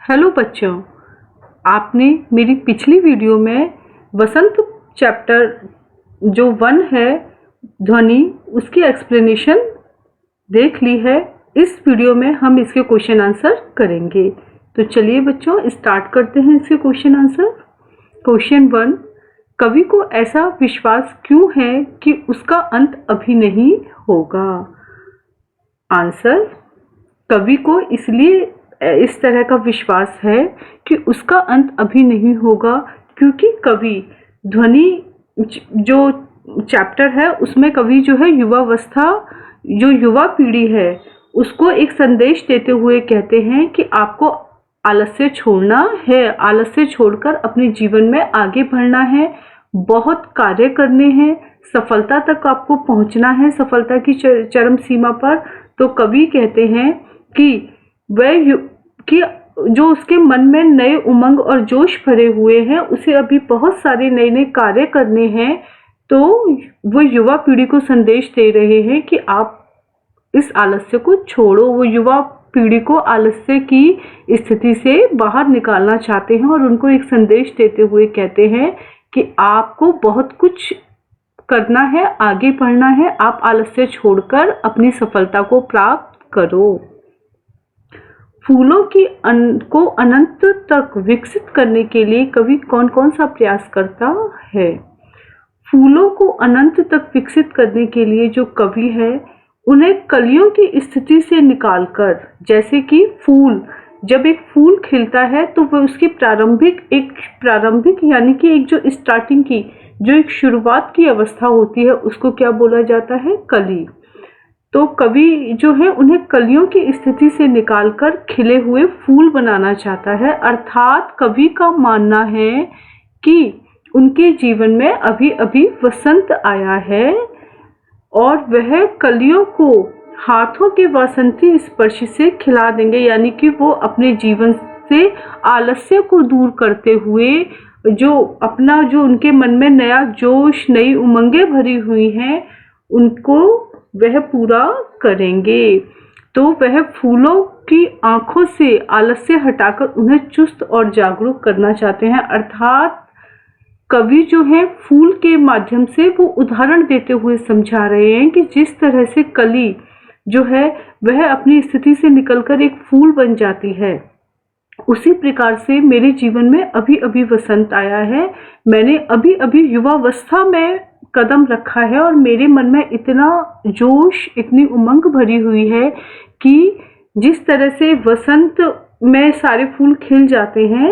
Hello बच्चों, आपने मेरी पिछली वीडियो में वसंत चैप्टर जो 1 है ध्वनि उसकी एक्सप्लेनेशन देख ली है। इस वीडियो में हम इसके क्वेश्चन आंसर करेंगे। तो चलिए बच्चों स्टार्ट करते हैं इसके क्वेश्चन आंसर। क्वेश्चन 1, कवि को ऐसा विश्वास क्यों है कि उसका अंत अभी नहीं होगा? आंसर, कवि को इसलिए इस तरह का विश्वास है कि उसका अंत अभी नहीं होगा क्योंकि कवि ध्वनि जो चैप्टर है उसमें कवि जो है युवावस्था, जो युवा पीढ़ी है उसको एक संदेश देते हुए कहते हैं कि आपको आलस्य छोड़ना है, आलस्य छोड़कर अपने जीवन में आगे बढ़ना है, बहुत कार्य करने हैं, सफलता तक आपको पहुंचना है, सफलता की चरम सीमा पर। तो कवि कहते हैं कि जो उसके मन में नए उमंग और जोश भरे हुए हैं, उसे अभी बहुत सारे नए नए कार्य करने हैं। तो वो युवा पीढ़ी को संदेश दे रहे हैं कि आप इस आलस्य को छोड़ो। वो युवा पीढ़ी को आलस्य की स्थिति से बाहर निकालना चाहते हैं और उनको एक संदेश देते हुए कहते हैं कि आपको बहुत कुछ करना है, आगे बढ़ना है, आप आलस्य छोड़कर अपनी सफलता को प्राप्त करो। फूलों को अनंत तक विकसित करने के लिए कवि कौन कौन सा प्रयास करता है? फूलों को अनंत तक विकसित करने के लिए जो कवि है उन्हें कलियों की स्थिति से निकालकर, जैसे कि फूल, जब एक फूल खिलता है तो वह उसकी प्रारंभिक यानी कि एक जो स्टार्टिंग की, जो एक शुरुआत की अवस्था होती है उसको क्या बोला जाता है? कली। तो कवि जो है उन्हें कलियों की स्थिति से निकालकर खिले हुए फूल बनाना चाहता है। अर्थात कवि का मानना है कि उनके जीवन में अभी अभी वसंत आया है और वह कलियों को हाथों के वासंती स्पर्श से खिला देंगे, यानी कि वो अपने जीवन से आलस्य को दूर करते हुए जो उनके मन में नया जोश, नई उमंगें भरी हुई हैं उनको वह पूरा करेंगे। तो वह फूलों की आंखों से आलस्य हटाकर उन्हें चुस्त और जागरूक करना चाहते हैं। अर्थात कवि जो है फूल के माध्यम से वो उदाहरण देते हुए समझा रहे हैं कि जिस तरह से कली जो है वह अपनी स्थिति से निकलकर एक फूल बन जाती है, उसी प्रकार से मेरे जीवन में अभी अभी वसंत आया है, मैंने अभी अभी युवावस्था में कदम रखा है और मेरे मन में इतना जोश, इतनी उमंग भरी हुई है कि जिस तरह से वसंत में सारे फूल खिल जाते हैं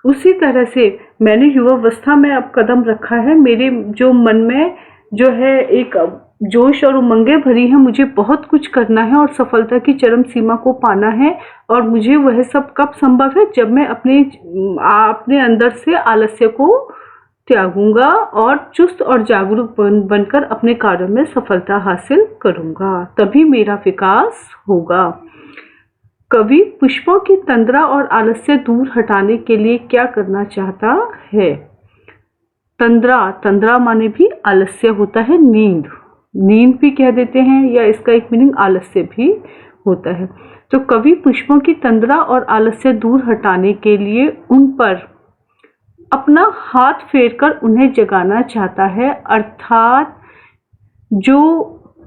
उसी तरह से मैंने युवावस्था में अब कदम रखा है। मेरे जो मन में जो है एक जोश और उमंगे भरी है, मुझे बहुत कुछ करना है और सफलता की चरम सीमा को पाना है। और मुझे वह सब कब संभव है? जब मैं अपने अंदर से आलस्य को त्यागूंगा और चुस्त और जागरूक बनकर अपने कार्य में सफलता हासिल करूंगा, तभी मेरा विकास होगा। कवि पुष्पों की तंद्रा और आलस्य दूर हटाने के लिए क्या करना चाहता है? तंद्रा माने भी आलस्य होता है, नींद भी कह देते हैं, या इसका एक मीनिंग आलस्य भी होता है। तो कवि पुष्पों की तंद्रा और आलस्य दूर हटाने के लिए उन पर अपना हाथ फेरकर उन्हें जगाना चाहता है। अर्थात जो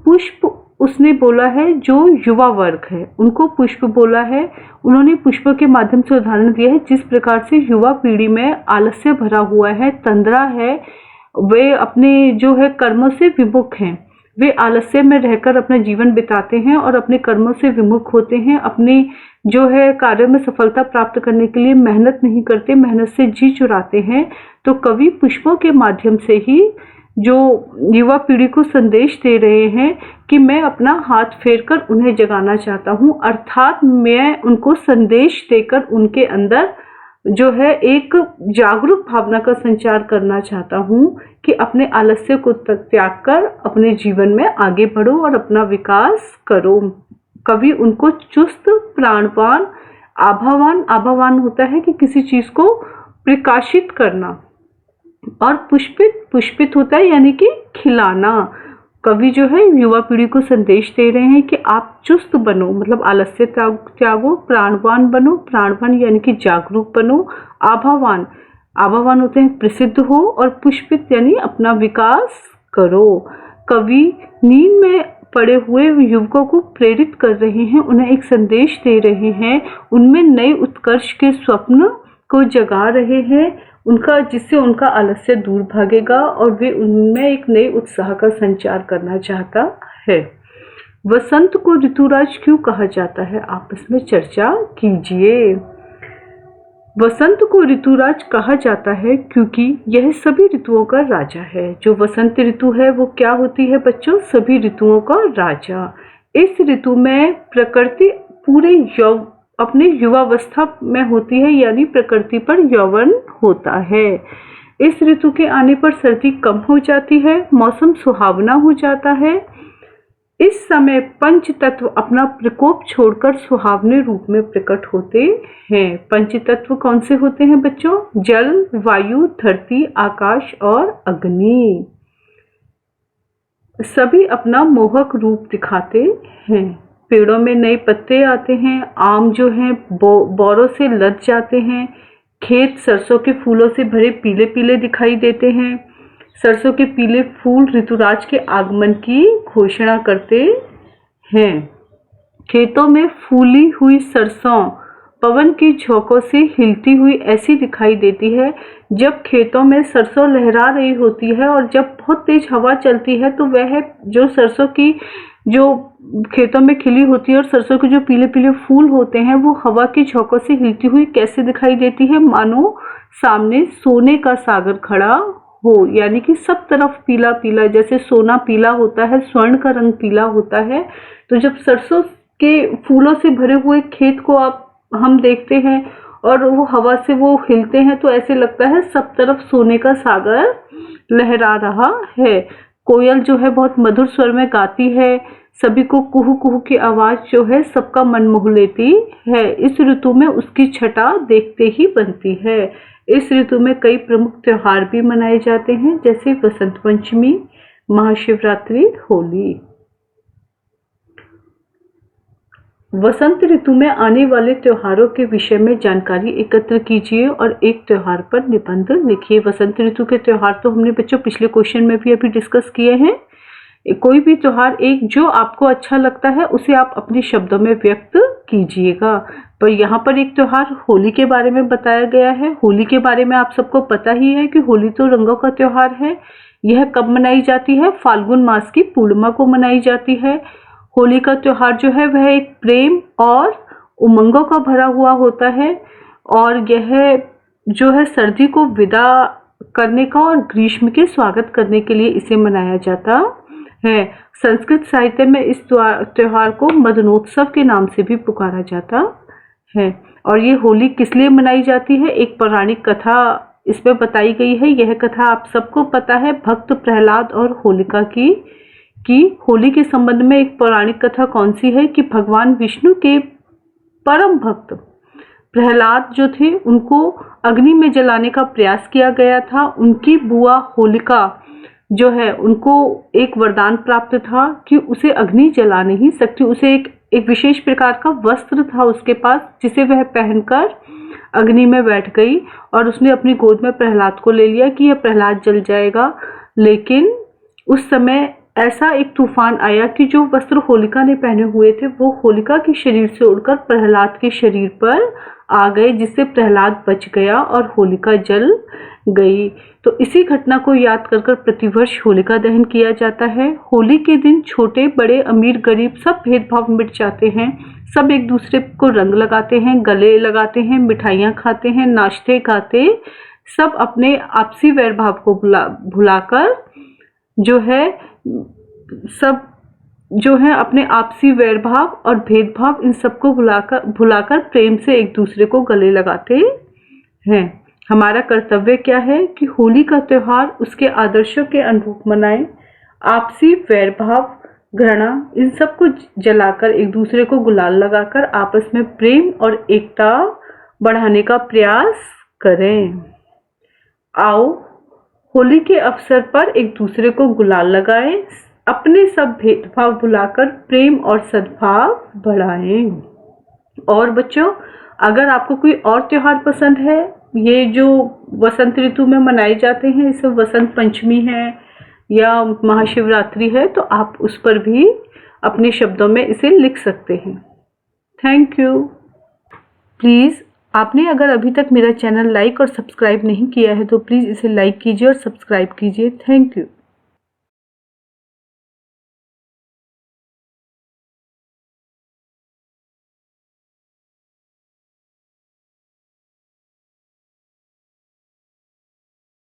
पुष्प उसने बोला है, जो युवा वर्ग है उनको पुष्प बोला है, उन्होंने पुष्प के माध्यम से उदाहरण दिया है। जिस प्रकार से युवा पीढ़ी में आलस्य भरा हुआ है, तंद्रा है, वे अपने जो है कर्मों से विमुख हैं, वे आलस्य में रहकर अपना जीवन बिताते हैं और अपने कर्मों से विमुख होते हैं, अपने जो है कार्य में सफलता प्राप्त करने के लिए मेहनत नहीं करते, मेहनत से जी चुराते हैं। तो कवि पुष्पों के माध्यम से ही जो युवा पीढ़ी को संदेश दे रहे हैं कि मैं अपना हाथ फेरकर उन्हें जगाना चाहता हूँ। अर्थात मैं उनको संदेश देकर उनके अंदर जो है एक जागरूक भावना का संचार करना चाहता हूँ कि अपने आलस्य को त्याग कर अपने जीवन में आगे बढ़ो और अपना विकास करो। कवि उनको चुस्त, प्राणवान, आभावान होता है कि किसी चीज को प्रकाशित करना, और पुष्पित होता है यानी कि खिलाना। कवि जो है युवा पीढ़ी को संदेश दे रहे हैं कि आप चुस्त बनो, मतलब आलस्य त्यागो, प्राणवान बनो, प्राणवान यानी कि जागरूक बनो, आभावान, आभावान होते हैं प्रसिद्ध हो, और पुष्पित यानी अपना विकास करो। कवि नींद में पड़े हुए युवकों को प्रेरित कर रहे हैं, उन्हें एक संदेश दे रहे हैं, उनमें नए उत्कर्ष के स्वप्न को जगा रहे हैं, जिससे उनका आलस्य दूर भागेगा और वे उनमें एक नए उत्साह का संचार करना चाहता है। वसंत को ऋतुराज क्यों कहा जाता है, आपस में चर्चा कीजिए। वसंत को ऋतुराज कहा जाता है क्योंकि यह सभी ऋतुओं का राजा है। जो वसंत ऋतु है वो क्या होती है बच्चों, सभी ऋतुओं का राजा। इस ऋतु में प्रकृति पूरे अपने युवावस्था में होती है, यानी प्रकृति पर यौवन होता है। इस ऋतु के आने पर सर्दी कम हो जाती है, मौसम सुहावना हो जाता है। इस समय पंच तत्व अपना प्रकोप छोड़कर सुहावने रूप में प्रकट होते हैं। पंच तत्व कौन से होते हैं बच्चों, जल, वायु, धरती, आकाश और अग्नि। सभी अपना मोहक रूप दिखाते हैं। पेड़ों में नए पत्ते आते हैं, आम जो हैं बौरों से लद जाते हैं, खेत सरसों के फूलों से भरे पीले पीले दिखाई देते हैं। सरसों के पीले फूल ऋतुराज के आगमन की घोषणा करते हैं। खेतों में फूली हुई सरसों पवन की झोंकों से हिलती हुई ऐसी दिखाई देती है। जब खेतों में सरसों लहरा रही होती है और जब बहुत तेज हवा चलती है तो वह जो सरसों की जो खेतों में खिली होती है और सरसों के जो पीले पीले फूल होते हैं वो हवा की झोंकों से हिलती हुई कैसे दिखाई देती है, मानो सामने सोने का सागर खड़ा हो, यानी कि सब तरफ पीला पीला, जैसे सोना पीला होता है, स्वर्ण का रंग पीला होता है। तो जब सरसों के फूलों से भरे हुए खेत को हम देखते हैं और वो हवा से वो हिलते हैं तो ऐसे लगता है सब तरफ सोने का सागर लहरा रहा है। कोयल जो है बहुत मधुर स्वर में गाती है, सभी को कुहू कुहू की आवाज जो है सबका मन मोह लेती है। इस ऋतु में उसकी छटा देखते ही बनती है। इस ऋतु में कई प्रमुख त्योहार भी मनाए जाते हैं, जैसे वसंत पंचमी, महाशिवरात्रि, होली। वसंत ऋतु में आने वाले त्योहारों के विषय में जानकारी एकत्र कीजिए और एक त्योहार पर निबंध लिखिए। वसंत ऋतु के त्योहार तो हमने बच्चों पिछले क्वेश्चन में भी अभी डिस्कस किए हैं। कोई भी त्योहार एक जो आपको अच्छा लगता है उसे आप अपने शब्दों में व्यक्त कीजिएगा। पर यहाँ पर एक त्योहार होली के बारे में बताया गया है। होली के बारे में आप सबको पता ही है कि होली तो रंगों का त्योहार है। यह कब मनाई जाती है, फाल्गुन मास की पूर्णिमा को मनाई जाती है। होली का त्योहार जो है वह एक प्रेम और उमंगों का भरा हुआ होता है और यह जो है सर्दी को विदा करने का और ग्रीष्म के स्वागत करने के लिए इसे मनाया जाता है। संस्कृत साहित्य में इस त्योहार को मदनोत्सव के नाम से भी पुकारा जाता है। और ये होली किस लिए मनाई जाती है, एक पौराणिक कथा इसमें बताई गई है। यह कथा आप सबको पता है, भक्त प्रहलाद और होलिका की होली के संबंध में एक पौराणिक कथा कौन सी है कि भगवान विष्णु के परम भक्त प्रहलाद जो थे उनको अग्नि में जलाने का प्रयास किया गया था। उनकी बुआ होलिका जो है उनको एक वरदान प्राप्त था कि उसे अग्नि जला नहीं सकती। उसे एक विशेष प्रकार का वस्त्र था उसके पास जिसे वह पहनकर अग्नि में बैठ गई और उसने अपनी गोद में प्रहलाद को ले लिया कि यह प्रहलाद जल जाएगा। लेकिन उस समय ऐसा एक तूफान आया कि जो वस्त्र होलिका ने पहने हुए थे वो होलिका के शरीर से उड़कर प्रहलाद के शरीर पर आ गए, जिससे प्रहलाद बच गया और होलिका जल गई। तो इसी घटना को याद कर प्रतिवर्ष होलिका दहन किया जाता है। होली के दिन छोटे बड़े अमीर गरीब सब भेदभाव मिट जाते हैं। सब एक दूसरे को रंग लगाते हैं, गले लगाते हैं, मिठाइयाँ खाते हैं, नाचते गाते सब अपने आपसी वैर भाव को भुलाकर जो है सब जो है अपने आपसी वैर भाव और भेदभाव इन सबको भुलाकर प्रेम से एक दूसरे को गले लगाते हैं। हमारा कर्तव्य क्या है कि होली का त्योहार उसके आदर्शों के अनुरूप मनाएं। आपसी वैर भाव, घृणा इन सबको जलाकर एक दूसरे को गुलाल लगाकर आपस में प्रेम और एकता बढ़ाने का प्रयास करें। आओ होली के अवसर पर एक दूसरे को गुलाल लगाएं, अपने सब भेदभाव भुलाकर प्रेम और सद्भाव बढ़ाएं। और बच्चों, अगर आपको कोई और त्योहार पसंद है, ये जो वसंत ऋतु में मनाए जाते हैं, इसे वसंत पंचमी है या महाशिवरात्रि है, तो आप उस पर भी अपने शब्दों में इसे लिख सकते हैं। Thank you. प्लीज़, आपने अगर अभी तक मेरा चैनल लाइक और सब्सक्राइब नहीं किया है तो प्लीज़ इसे लाइक कीजिए और सब्सक्राइब कीजिए। Thank you.